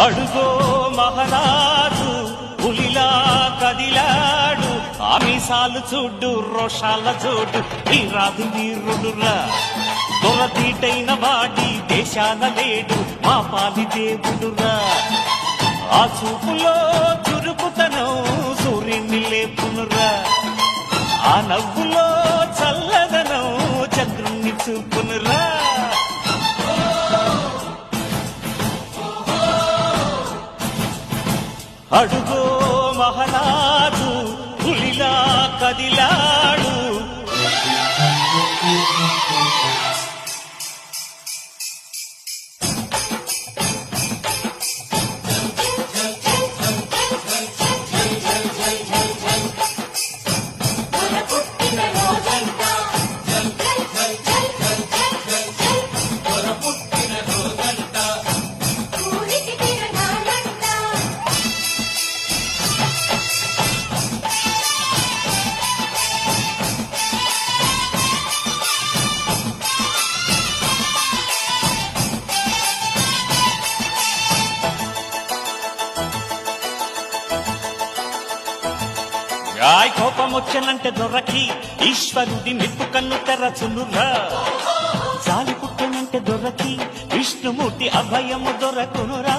అడుగో మహారాజు పులిలా కదిలాడు, ఆమిసాలు చూడు రోషాల చూడు, వీరాది వీరుడురా. దొరతీటైన వాడి దేశాల లేడు, మా పాలి దేవుడురా. ఆ చూపులో చురుకుతనం సూర్యుని లేపునురా, ఆ నవ్వులో చల్లదనం చంద్రుణ్ణి చూపునురా. అడుగో మహారాజు పులిలా కదిలాడు. కోపమొచ్చనంటే దొరకి ఈశ్వరుడి నిప్పు కన్ను తెరచునురా. జాలి పుట్టనంటే దొరకి విష్ణుమూర్తి అభయము దొరకునురా.